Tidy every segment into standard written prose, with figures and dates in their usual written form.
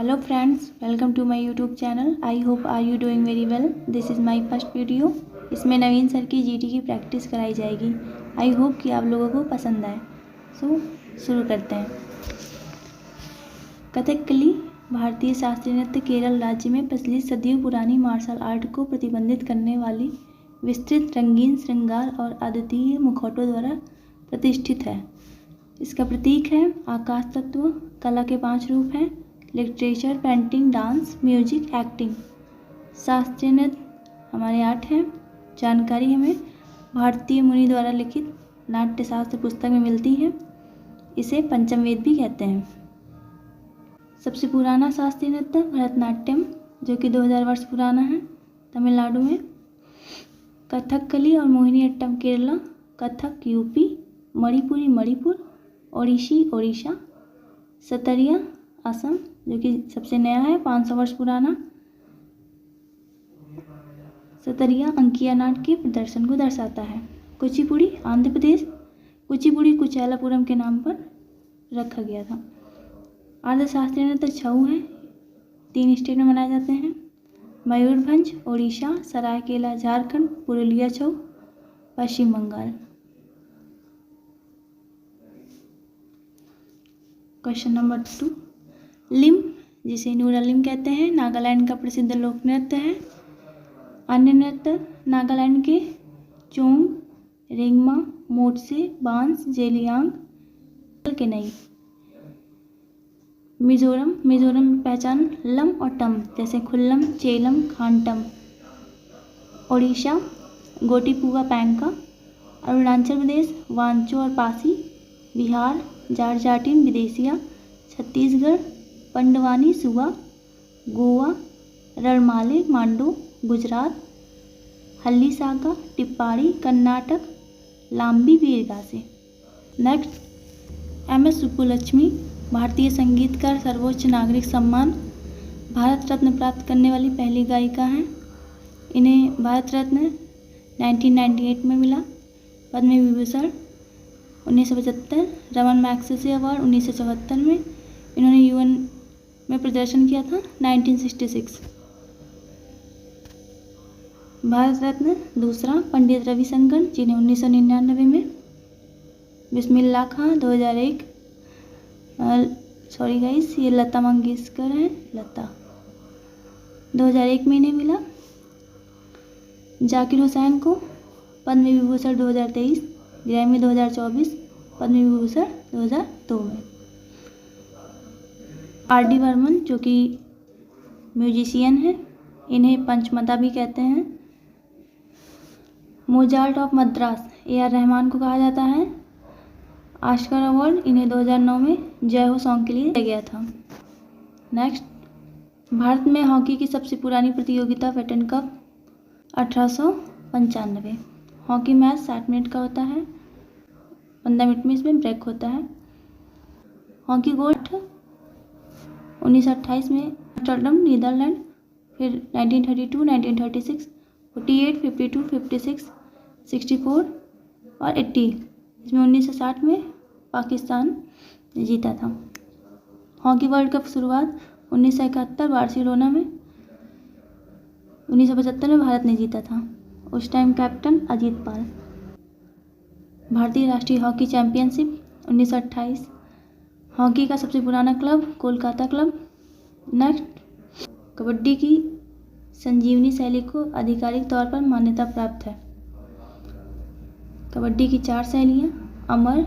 Hello friends, welcome to my YouTube channel. I hope are you doing very well. This is my first video. इसमें नवीन sir की GT की practice कराई जाएगी. I hope कि आप लोगों को पसंद आए. शुरू करते हैं. कथकली भारतीय शास्त्रीय नृत्य केरल राज्य में प्रचलित सदियों पुरानी मार्शल आर्ट को प्रतिबंधित करने वाली विस्तृत रंगीन श्रृंगार और अद्वितीय मुखौटों द्वारा प्रतिष्ठित है. इसका प्रतीक है आकाश तत्व. कला के 5 रूप हैं: literature, painting, dance, music, acting. शास्त्रीय नृत्य हमारे 8 हैं. जानकारी हमें भारतीय मुनि द्वारा लिखित नाट्यशास्त्र पुस्तक में मिलती है. इसे पंचम वेद भी कहते हैं. सबसे पुराना शास्त्रीय नृत्य भरतनाट्यम, जो कि 2000 वर्ष पुराना है, तमिलनाडु में. कथकली और मोहिनीअट्टम केरला, कथक यूपी, मणिपुरी मणिपुर, ओडिसी ओडिशा, सतरिया असम, जो कि सबसे नया है, 500 वर्ष पुराना. सतरिया अंकिया नाट के प्रदर्शन को दर्शाता है. कुचिपुड़ी आंध्र प्रदेश, कुचिपुड़ी कुचालापुरम के नाम पर रखा गया था. अर्ध शास्त्रीय नृत्य छऊ है. 3 स्टेट में मनाए जाते हैं: Mayurbhanj Odisha, Seraikela Jharkhand, Purulia Chhau Paschim Bengal. Question number 2. Limb, जिसे नूरालिम कहते हैं, नागालैंड का प्रसिद्ध लोक नृत्य है. अन्य नृत्य नागालैंड के चोंग, रेंगमा, मोटसे, बांस, जेलियांग के नहीं. मिजोरम में पहचान लम और टम, जैसे खुल्लम, चेलम, खानटम. ओडिशा गोटीपुआ पैंका. अरुणाचल प्रदेश वांचो और पासी. बिहार जारजाटिन विदेशिया. छत्तीसगढ़ पंडवानी सुआ. गोवा रणमाले मांडो. गुजरात हल्ली सागा टिप्पाड़ी. कर्नाटक लांबी वीरगासे. नेक्स्ट MS सुब्बुलक्ष्मी, भारतीय संगीतकार, सर्वोच्च नागरिक सम्मान भारत रत्न प्राप्त करने वाली पहली गायिका हैं. इन्हें भारत रत्न 1998 में मिला. पद्म विभूषण 1975, रमन मैग्सेसे अवार्ड 1974 में. इन्होंने UN में प्रदर्शन किया था 1966. भारत रत्न दूसरा पंडित रविशंकर, जिन्हें 1999 में. बिस्मिल्लाह खां 2001. सॉरी गाइस, ये लता मंगेशकर हैं. लता 2001 में इन्हें मिला. जाकिर हुसैन को पद्म विभूषण 2023, ग्रैमी 2024, पद्म विभूषण 2002 में. RD बर्मन, जो कि म्यूजिशियन है, इन्हें पंचमदा भी कहते हैं. Mozart of Madras AR Rahman को कहा जाता है. ऑस्कर अवार्ड इन्हें 2009 में जय हो सॉन्ग के लिए दिया गया था. नेक्स्ट, भारत में हॉकी की सबसे पुरानी प्रतियोगिता federal cup 1895. Hockey match 60 minute का होता है. 15 मिनट में इसमें ब्रेक होता है. हॉकी गोल्ड 1928 में एम्स्टर्डम नीदरलैंड. फिर 1932, 1936, 48, 52, 56, 64 और 80. इसमें 1960 में पाकिस्तान जीता था. हॉकी वर्ल्ड कप शुरुआत 1971 बार्सिलोना में. 1975 में भारत ने जीता था. उस टाइम कैप्टन अजीत पाल. भारतीय राष्ट्रीय हॉकी चैंपियनशिप 1928. हॉकी का सबसे पुराना club Kolkata club. Next, kabaddi की संजीवनी शैली को आधिकारिक तौर पर मान्यता प्राप्त है. कबड्डी की 4 शैलियाँ: अमर,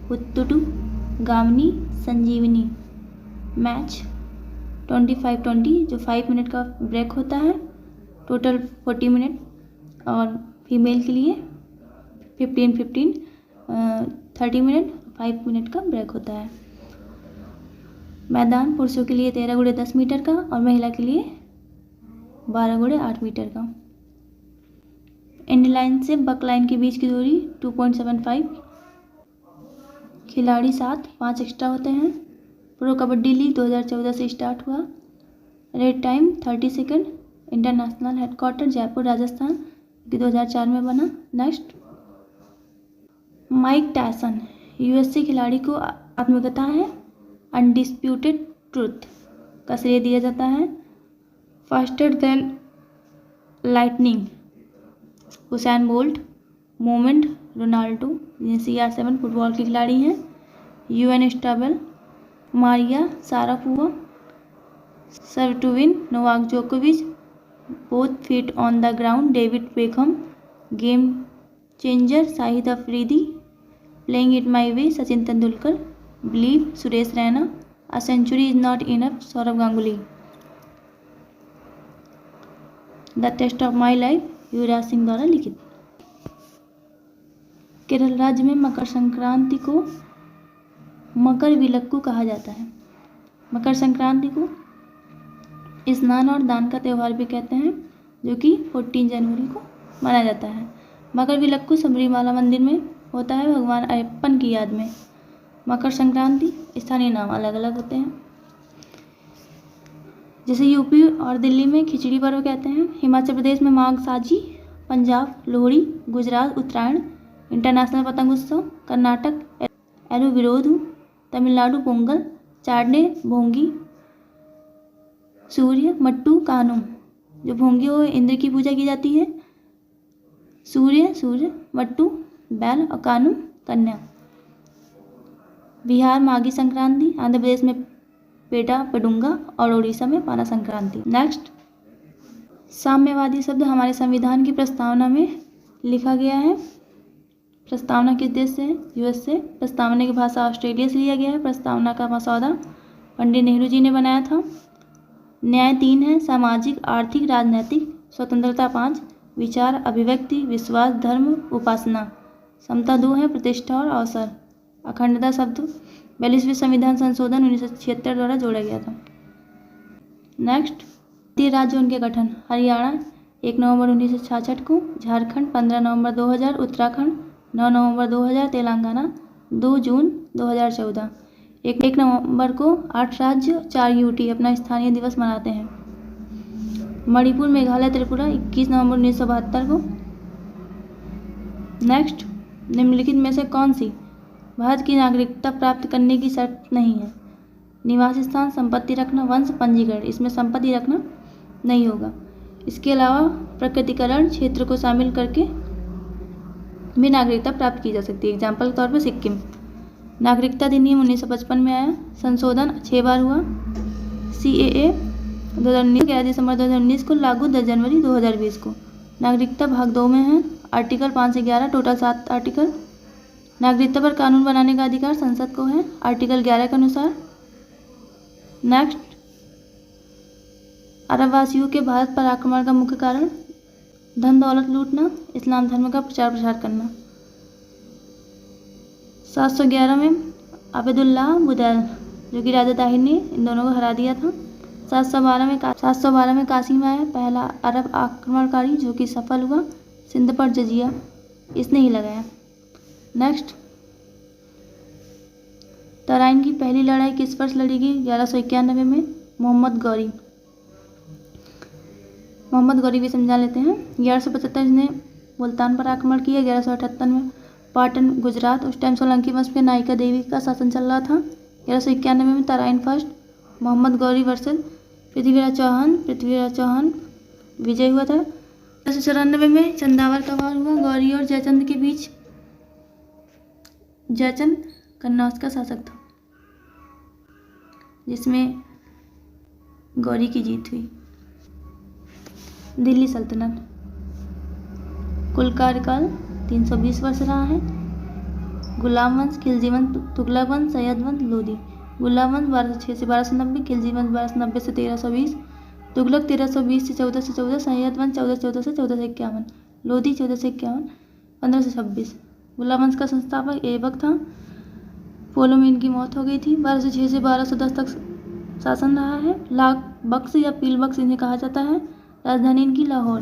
हुत्तुटु, गावनी, संजीवनी. मैच 25-20, जो 5 मिनट का ब्रेक होता है. Total 40 minute. और फीमेल के लिए 15-15, 30 मिनट, 5 मिनट का ब्रेक होता है. मैदान पुरुषों के लिए 13 × 10 मीटर का और महिला के लिए 12 × 8 मीटर का. एंड लाइन से बक लाइन के बीच की दूरी 2.75. खिलाड़ी 7, 5 एक्स्ट्रा होते हैं. प्रो कबड्डी लीग 2014 से स्टार्ट हुआ. Red time 30 second. International headquarter Jaipur Rajasthan, कि 2004 में बना. नेक्स्ट, माइक टायसन USA खिलाड़ी को आत्मकथा है अनडिस्प्यूटेड ट्रुथ. का श्रेय दिया जाता है। Faster than lightning Usain Bolt, moment Ronaldo, ये CR7 फुटबॉल के खिलाड़ी हैं। UN stable, Maria Sharapova, serve to win, Novak जोकोविच, both feet on the ground, David Beckham, game changer Shahid Afridi, playing it my way Sachin Tendulkar, believe Suresh Raina, a century is not enough Sourav Ganguly, the test of my life Yuvraj Singh द्वारा लिखित। केरल राज्य में मकर संक्रांति को मकर विलक्कू कहा जाता है। मकर संक्रांति को स्नान और दान का त्यौहार भी कहते हैं, जो कि 14 जनवरी को मनाया जाता है। मकर विलक्कू सबरीमाला मंदिर में होता है भगवान अयप्पन की याद में। मकर संक्रांति स्थानीय नाम अलग अलग होते हैं, जैसे यूपी और दिल्ली में खिचड़ी पर्व कहते हैं, हिमाचल प्रदेश में माघ साजी, पंजाब लोहड़ी, गुजरात उत्तरायण, इंटरनेशनल पतंग उत्सव, कर्नाटक एरू विरोधु, तमिलनाडु पोंगल, चाडने भोंगी, सूर्य मट्टू कानू, जो भोंगी हो इंद्र की पूजा की जाती है, सूर्य मट्टू बैल और कानू कन्या। बिहार माघी संक्रांति, आंध्र प्रदेश में पेटा पेडुंगा और उड़ीसा में पाना संक्रांति। नेक्स्ट, साम्यवादी शब्द हमारे संविधान की प्रस्तावना में लिखा गया है। प्रस्तावना किस देश से है? US से। प्रस्तावना की भाषा ऑस्ट्रेलिया से लिया गया है। प्रस्तावना का मसौदा पंडित नेहरू जी ने बनाया था। न्याय 3 है, सामाजिक आर्थिक राजनैतिक। स्वतंत्रता 5, विचार अभिव्यक्ति विश्वास धर्म उपासना। समता 2 है, प्रतिष्ठा और अवसर। अखंडता शब्द 42वें संविधान संशोधन 1976 द्वारा जोड़ा गया था। नेक्स्ट, भारतीय राज्य उनके गठन। हरियाणा 1 नवंबर 1966 को, झारखंड 15 नवंबर 2000, उत्तराखंड 9 नवंबर 2000, तेलंगाना 2 जून 2014। 1 नवंबर को 8 राज्य 4 UT अपना स्थानीय दिवस मनाते हैं। मणिपुर मेघालय त्रिपुरा 21 नवंबर 1972 को। नेक्स्ट, निम्नलिखित में से कौन सी भारत की नागरिकता प्राप्त करने की शर्त नहीं है? निवास स्थान, संपत्ति रखना, वंश, पंजीकरण। इसमें संपत्ति रखना नहीं होगा। इसके अलावा प्रकृतिकरण क्षेत्र को शामिल करके भी नागरिकता प्राप्त की जा सकती है। एग्जाम्पल के तौर पर सिक्किम। नागरिकता अधिनियम 1955 में आया, संशोधन 6 बार हुआ। CAA 2019 11 दिसंबर 2019 को लागू, 10 जनवरी 2020 को। नागरिकता भाग 2 में है, आर्टिकल 5 से 11, टोटल 7 आर्टिकल। नागरिकता पर कानून बनाने का अधिकार संसद को है, आर्टिकल 11 के अनुसार। नेक्स्ट, अरब वासियों के भारत पर आक्रमण का मुख्य कारण धन दौलत लूटना, इस्लाम धर्म का प्रचार प्रसार करना। 711 में अब्दुल्लाह बुदैल, जो कि राजा ताहिर ने इन दोनों को हरा दिया था। 712 में कासिम आया, पहला अरब आक्रमणकारी, जो कि सफल हुआ। सिंध पर जजिया इसने ही लगाया। नेक्स्ट, तराइन की पहली लड़ाई किस वर्ष लड़ी गई? 1191 में। मोहम्मद गौरी भी समझा लेते हैं। 1175 ने मुल्तान पर आक्रमण किया। 1178 में पाटन गुजरात, उस टाइम सोलंकी वंश में नायिका देवी का शासन चल रहा था। 1191 में तराइन फर्स्ट, मोहम्मद गौरी वर्सेस पृथ्वीराज चौहान विजय हुआ था। 1194 में चंदावर का वार हुआ गौरी और जयचंद के बीच। जयचंद कन्नौज का शासक था, जिसमें गौरी की जीत हुई। दिल्ली सल्तनत कुल कार्यकाल 320 वर्ष रहा है। गुलाम वंश, खिलजी वंश, तुगलक वंश, सैयद वंश, लोदी। गुलाम वंश 1206 से 1290, खिलजी वंश 1290 से 1320, तुगलक 1320 से 1414, सैयद वंश 1414 से 1451, लोदी 1451 1526। गुलाम वंश का संस्थापक ऐबक था। पोलो में इनकी मौत हो गई थी। 1206 से 1210 तक शासन रहा है। लाख बख्श या पील बख्श इन्हें कहा जाता है। राजधानी इनकी लाहौर,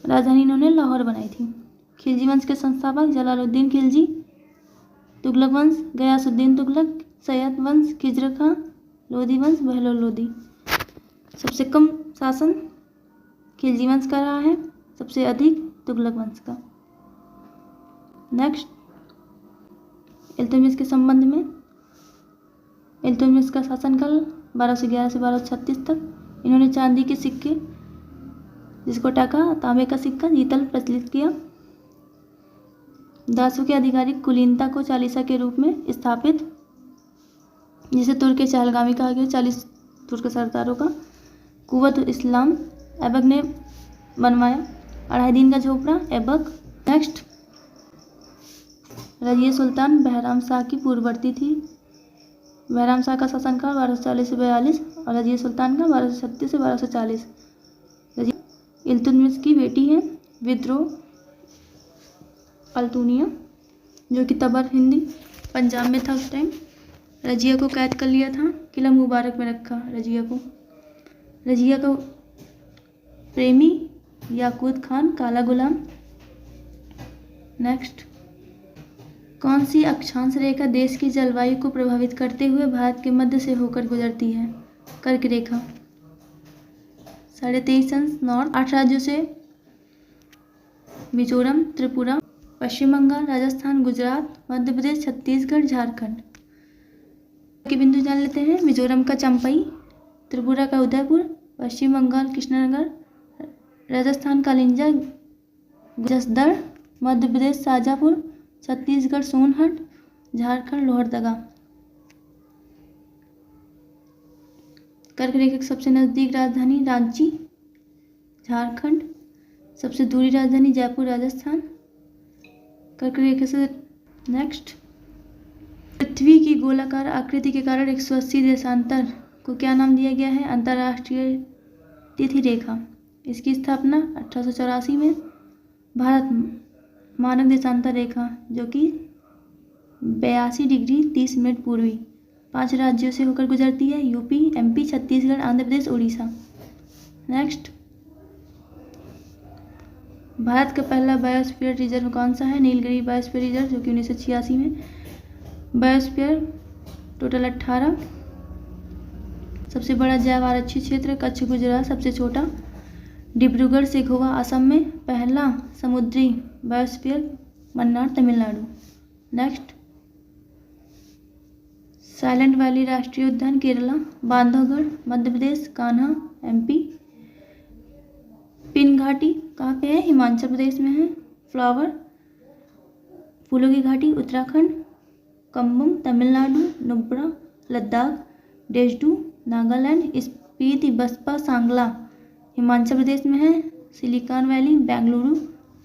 राजधानी इन्होंने लाहौर बनाई थी। खिलजी वंश के संस्थापक जलालुद्दीन खिलजी। तुगलक वंश गयासुद्दीन तुगलक। सैयद वंश खिज्र खां। लोदी वंश बहलोल लोदी। सबसे कम शासन खिलजी वंश का रहा है, सबसे अधिक तुगलक वंश का। नेक्स्ट, इल्तुतमिश के संबंध में। इल्तुतमिश का शासनकाल 1211 से 1236 तक। इन्होंने चांदी के सिक्के, जिसको टका, तांबे का सिक्का, जीतल प्रचलित किया। दासों के आधिकारिक कुलीनता को चालीसा के रूप में स्थापित, जिसे तुर्क चहलगामी कहा गया, 40 तुर्क सरदारों का। कुव्वत इस्लाम ऐबक ने बनवाया। 2.5 दिन का झोपड़ा ऐबक। नेक्स्ट, रजिया सुल्तान बहराम शाह की पूर्ववर्ती थी। बहराम शाह का शासनकाल 1240 से 42 और रजिया सुल्तान का 1236 से 1240। रजिया इल्तुतमिश की बेटी है। विद्रोह अल्तुनिया, जो कि तबर हिंदी पंजाब में था उस टाइम। रजिया को कैद कर लिया था, किला मुबारक में रखा रजिया को। रजिया का प्रेमी याकूत खान काला गुलाम। नेक्स्ट, कौन सी अक्षांश रेखा देश की जलवायु को प्रभावित करते हुए भारत के मध्य से होकर गुजरती है? कर्क रेखा। 23.5 अंश नॉर्थ। 8 राज्यों से मिजोरम, त्रिपुरा, पश्चिम बंगाल, राजस्थान, गुजरात, मध्य प्रदेश, छत्तीसगढ़, झारखंड के बिंदु जान लेते हैं। मिजोरम का चंपई, त्रिपुरा का उदयपुर, पश्चिम बंगाल कृष्णनगर, राजस्थान का लिंजा जसदड़, मध्य प्रदेश शाजापुर, छत्तीसगढ़ सोनहट, झारखंड लोहरदगा। कर्क रेखा की सबसे नजदीक राजधानी रांची, झारखंड। सबसे दूरी राजधानी जयपुर, राजस्थान। कर्क रेखा से नेक्स्ट, पृथ्वी की गोलाकार आकृति के कारण 180 देशांतर को क्या नाम दिया गया है? अंतर्राष्ट्रीय तिथि रेखा। इसकी स्थापना 1884 में। भारत मानक देशांतर रेखा, जो कि 82 डिग्री 30 मिनट पूर्वी 5 राज्यों से होकर गुजरती है। UP, MP, Chhattisgarh, Andhra Pradesh, Orissa. Next, Bharat का पहला बायोस्फीयर रिजर्व कौन सा है? नीलगिरी बायोस्फीयर रिजर्व, जो कि 1986 में। Biosphere total 18। सबसे बड़ा जैव आरक्षित क्षेत्र कच्छ गुजरात, सबसे छोटा डिब्रूगढ़ से गोवा असम में। पहला समुद्री biosphere Mannar Tamil Nadu. Next, silent valley राष्ट्रीय उद्यान केरला, बांधवगढ़ मध्य प्रदेश, कान्हा एमपी। पिन घाटी कहाँ पे है? हिमाचल प्रदेश में है। फ्लावर फूलों की घाटी उत्तराखंड। कम्बम तमिलनाडु, नुब्रा लद्दाख, डेजडू नागालैंड, स्पीति बसपा सांगला हिमाचल प्रदेश में है। Silicon valley Bengaluru,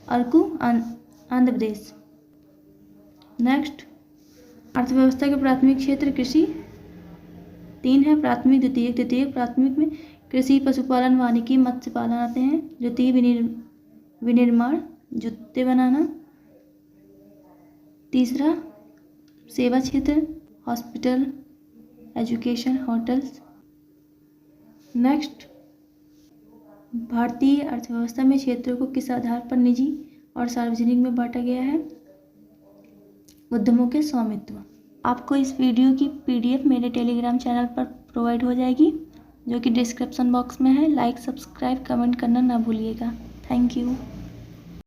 Araku Andhra Pradesh. Next, अर्थव्यवस्था के प्राथमिक क्षेत्र कृषि 3 है। प्राथमिक, द्वितीयक। द्वितीयक प्राथमिक में कृषि, पशुपालन, वानिकी, मत्स्य पालन आते हैं। द्वितीय विनिर्माण, जूते बनाना। तीसरा सेवा क्षेत्र, हॉस्पिटल, एजुकेशन, होटल्स। नेक्स्ट, भारतीय अर्थव्यवस्था में क्षेत्रों को किस आधार पर निजी और सार्वजनिक में बांटा गया है? उद्यमों के स्वामित्व। आपको इस वीडियो की PDF मेरे टेलीग्राम चैनल पर प्रोवाइड हो जाएगी, जो कि डिस्क्रिप्शन बॉक्स में है। लाइक, सब्सक्राइब, कमेंट करना ना भूलिएगा। Thank you.